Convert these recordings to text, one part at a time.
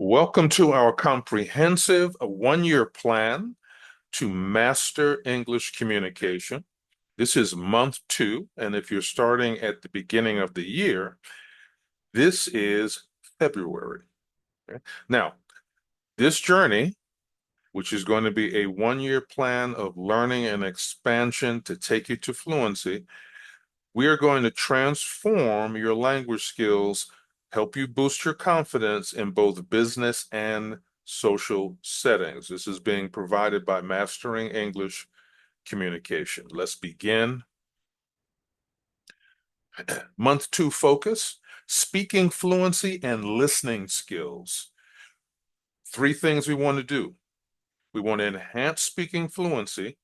Welcome to our comprehensive one-year plan to master English communication. This is month 2, and if you're starting at the beginning of the year, this is February. Okay? Now, this journey, which is going to be a one-year plan of learning and expansion to take you to fluency, we are going to transform your language skills, help you boost your confidence in both business and social settings. This is being provided by Mastering English Communication. Let's begin. Month 2 focus, speaking fluency and listening skills. 3 things we want to do. We want to enhance speaking fluency.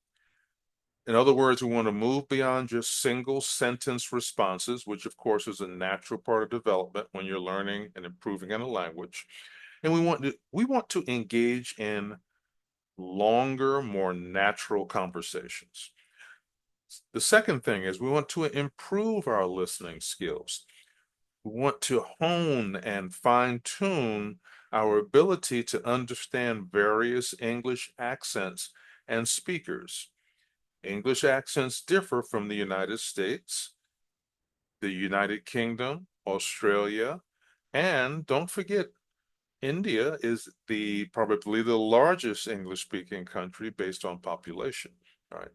In other words, we want to move beyond just single sentence responses, which of course is a natural part of development when you're learning and improving in a language. And we want to engage in longer, more natural conversations. The second thing is we want to improve our listening skills. We want to hone and fine-tune our ability to understand various English accents and speakers. English accents differ from the United States, the United Kingdom, Australia, and don't forget, India is probably the largest English-speaking country based on population. All right.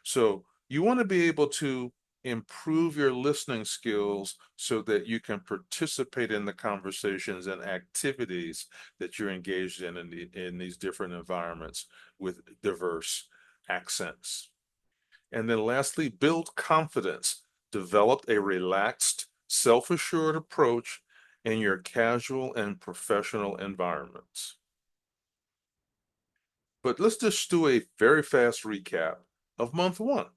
So you want to be able to improve your listening skills so that you can participate in the conversations and activities that you're engaged in these different environments with diverse accents. And then lastly, build confidence. Develop a relaxed, self-assured approach in your casual and professional environments. But let's just do a very fast recap of month 1.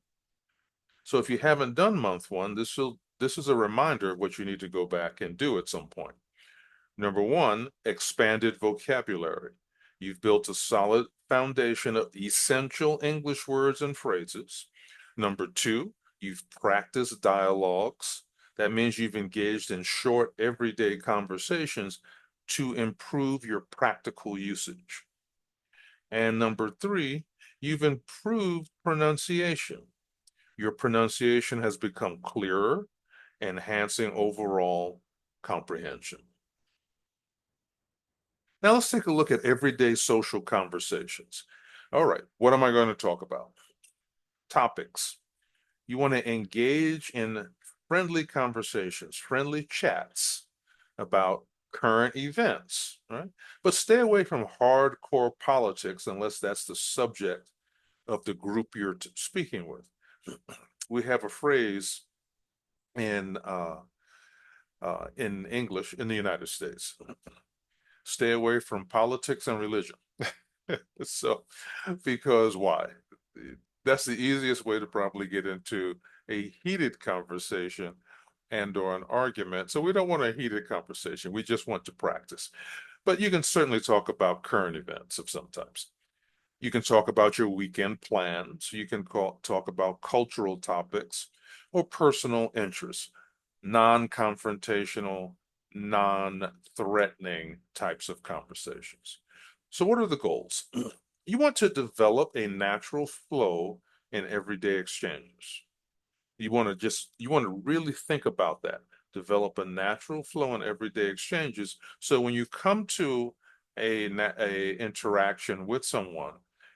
So if you haven't done month 1, this is a reminder of what you need to go back and do at some point. Number 1, expanded vocabulary. You've built a solid foundation of essential English words and phrases. Number 2, you've practiced dialogues. That means you've engaged in short, everyday conversations to improve your practical usage. And number 3, you've improved pronunciation. Your pronunciation has become clearer, enhancing overall comprehension. Now let's take a look at everyday social conversations. All right, what am I going to talk about? Topics. You want to engage in friendly conversations, friendly chats about current events, right? But stay away from hardcore politics unless that's the subject of the group you're speaking with. We have a phrase in English in the United States. Stay away from politics and religion. So, because why? That's the easiest way to probably get into a heated conversation and/or an argument. So we don't want a heated conversation. We just want to practice. But you can certainly talk about current events of sometimes. You can talk about your weekend plans. You can talk about cultural topics or personal interests, non-confrontational, non-threatening types of conversations. So what are the goals? You want to develop a natural flow in everyday exchanges. You want to really think about that. Develop a natural flow in everyday exchanges. So when you come to a interaction with someone,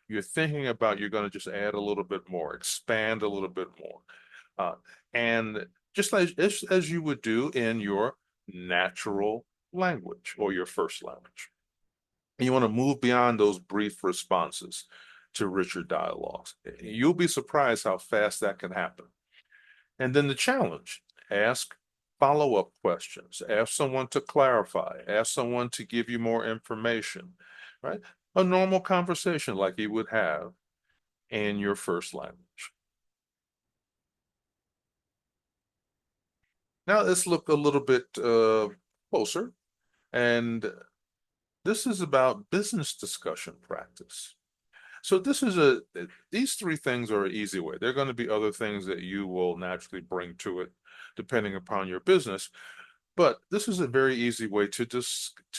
you're thinking about you're going to just add a little bit more, expand a little bit more. And just as you would do in your natural language or your first language. And you want to move beyond those brief responses to richer dialogues. You'll be surprised how fast that can happen. And then the challenge, ask follow-up questions, ask someone to clarify, ask someone to give you more information, right? A normal conversation like you would have in your first language. Now let's look a little bit closer. And this is about business discussion practice. So these 3 things are an easy way. There are going to be other things that you will naturally bring to it, depending upon your business. But this is a very easy way to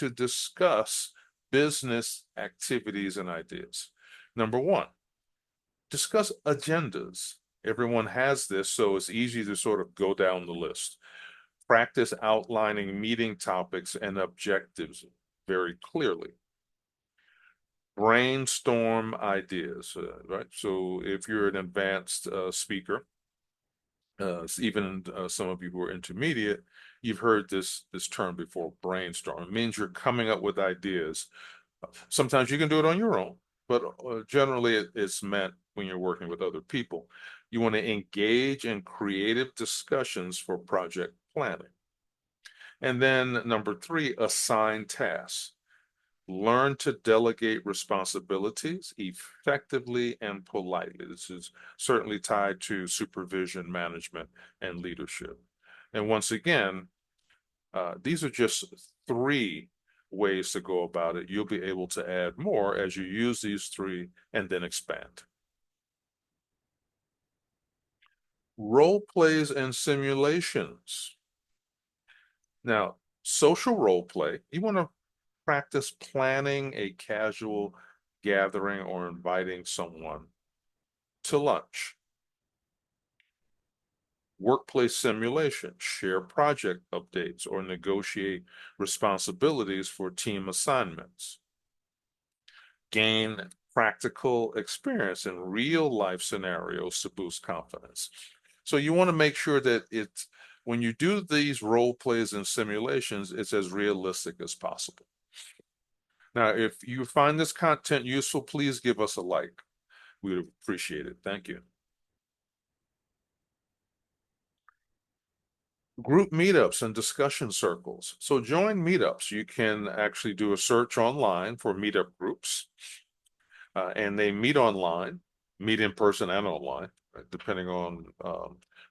discuss business activities and ideas. Number one, discuss agendas. Everyone has this, so it's easy to sort of go down the list. Practice outlining meeting topics and objectives very clearly. Brainstorm ideas, right? So if you're an advanced speaker, even some of you who are intermediate, you've heard this term before, brainstorm. It means you're coming up with ideas. Sometimes you can do it on your own, but generally it's meant when you're working with other people. You want to engage in creative discussions for project planning. And then number three, assign tasks. Learn to delegate responsibilities effectively and politely. This is certainly tied to supervision, management, and leadership. And once again, these are just three ways to go about it. You'll be able to add more as you use these three and then expand. Role plays and simulations. Now, social role play, you want to practice planning a casual gathering or inviting someone to lunch. Workplace simulation, share project updates or negotiate responsibilities for team assignments. Gain practical experience in real life scenarios to boost confidence. So you want to make sure that it's when you do these role plays and simulations, it's as realistic as possible. Now, if you find this content useful, please give us a like. We would appreciate it. Thank you. Group meetups and discussion circles. So join meetups. You can actually do a search online for meetup groups, and they meet online, meet in person and online, right, depending on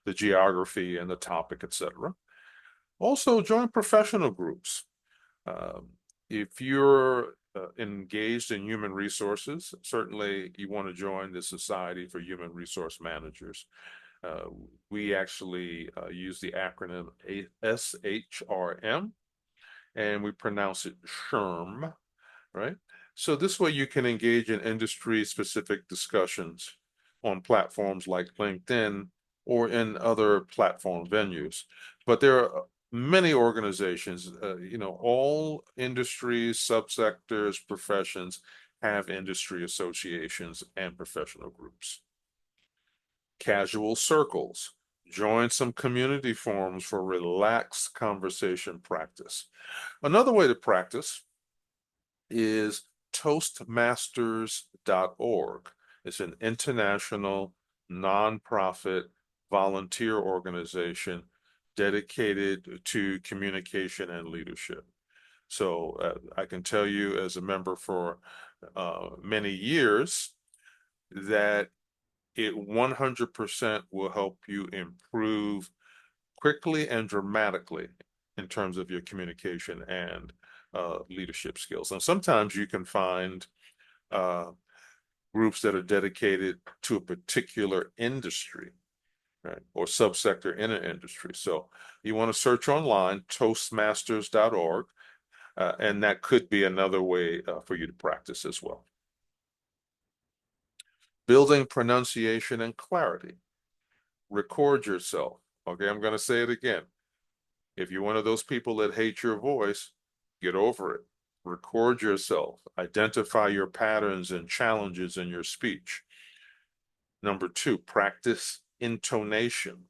the geography and the topic, etc. Also, join professional groups. If you're engaged in human resources, certainly you want to join the Society for Human Resource Managers. We actually use the acronym SHRM, and we pronounce it SHRM, right? So this way you can engage in industry-specific discussions on platforms like LinkedIn or in other platform venues. But there are many organizations, all industries, subsectors, professions have industry associations and professional groups. Casual circles. Join some community forums for relaxed conversation practice. Another way to practice is toastmasters.org. It's an international nonprofit volunteer organization dedicated to communication and leadership. So I can tell you as a member for many years that it 100% will help you improve quickly and dramatically in terms of your communication and leadership skills. And sometimes you can find groups that are dedicated to a particular industry, right, or subsector in an industry. So you want to search online, toastmasters.org, and that could be another way for you to practice as well. Building pronunciation and clarity. Record yourself. Okay, I'm going to say it again. If you're one of those people that hate your voice, get over it. Record yourself. Identify your patterns and challenges in your speech. Number two, practice intonation.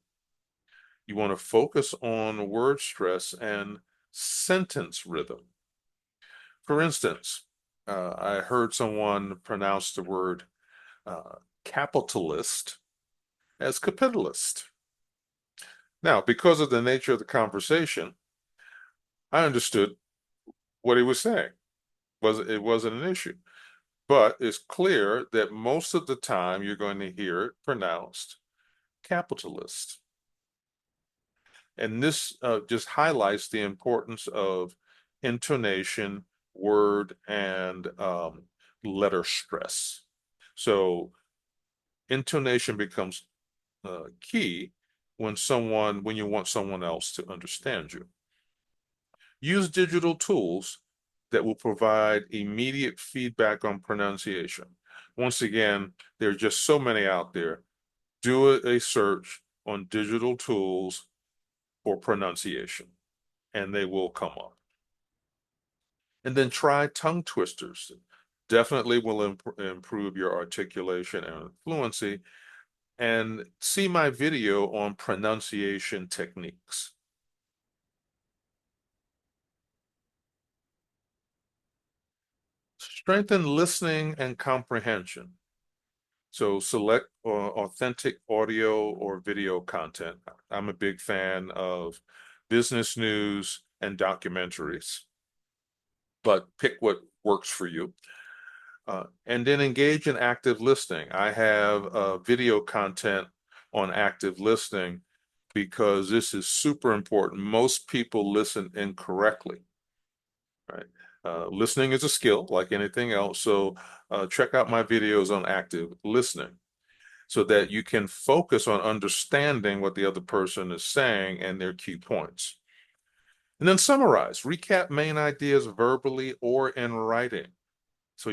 You want to focus on word stress and sentence rhythm. For instance, I heard someone pronounce the word capitalist as capitalist. Now, because of the nature of the conversation, I understood what he was saying. It wasn't an issue. But it's clear that most of the time you're going to hear it pronounced capitalist. And this just highlights the importance of intonation, word, and letter stress. So intonation becomes key when you want someone else to understand you. Use digital tools that will provide immediate feedback on pronunciation. Once again, there are just so many out there. Do a search on digital tools for pronunciation, and they will come up. And then try tongue twisters. Definitely will improve your articulation and fluency. And see my video on pronunciation techniques. Strengthen listening and comprehension. So select authentic audio or video content. I'm a big fan of business news and documentaries, but pick what works for you. And then engage in active listening. I have video content on active listening because this is super important. Most people listen incorrectly, right? Listening is a skill like anything else. So check out my videos on active listening so that you can focus on understanding what the other person is saying and their key points. And then summarize, recap main ideas verbally or in writing. So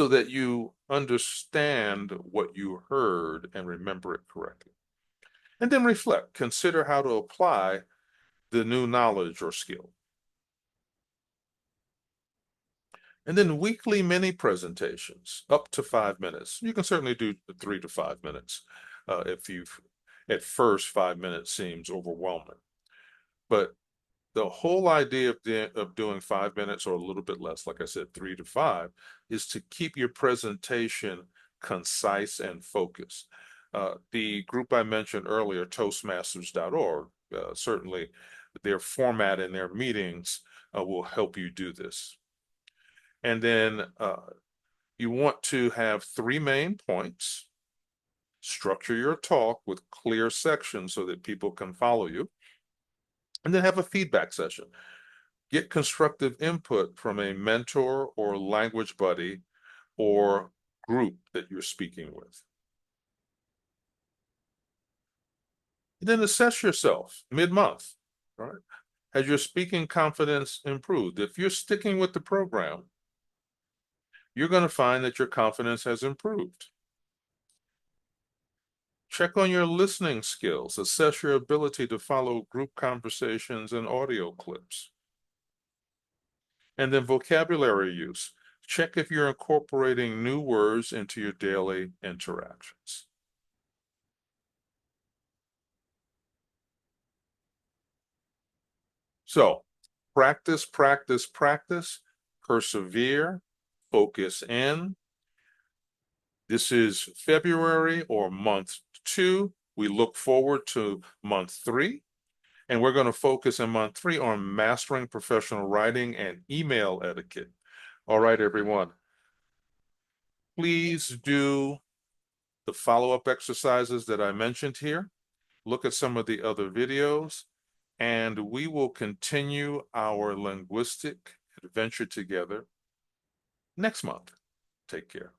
that you understand what you heard and remember it correctly. And then reflect, consider how to apply the new knowledge or skill. And then weekly mini presentations, up to 5 minutes. You can certainly do 3 to 5 minutes if you've, at first, 5 minutes seems overwhelming. But the whole idea of doing 5 minutes or a little bit less, like I said, 3 to 5, is to keep your presentation concise and focused. The group I mentioned earlier, toastmasters.org, certainly their format in their meetings will help you do this. And then you want to have 3 main points. Structure your talk with clear sections so that people can follow you. And then have a feedback session. Get constructive input from a mentor or language buddy or group that you're speaking with. And then assess yourself mid-month, right? Has your speaking confidence improved? If you're sticking with the program, you're going to find that your confidence has improved. Check on your listening skills. Assess your ability to follow group conversations and audio clips. And then vocabulary use. Check if you're incorporating new words into your daily interactions. So practice, practice, practice, persevere, focus in. This is February or month 2. We look forward to month 3. And we're going to focus in month 3 on mastering professional writing and email etiquette. All right, everyone. Please do the follow-up exercises that I mentioned here. Look at some of the other videos, and we will continue our linguistic adventure together next month. Take care.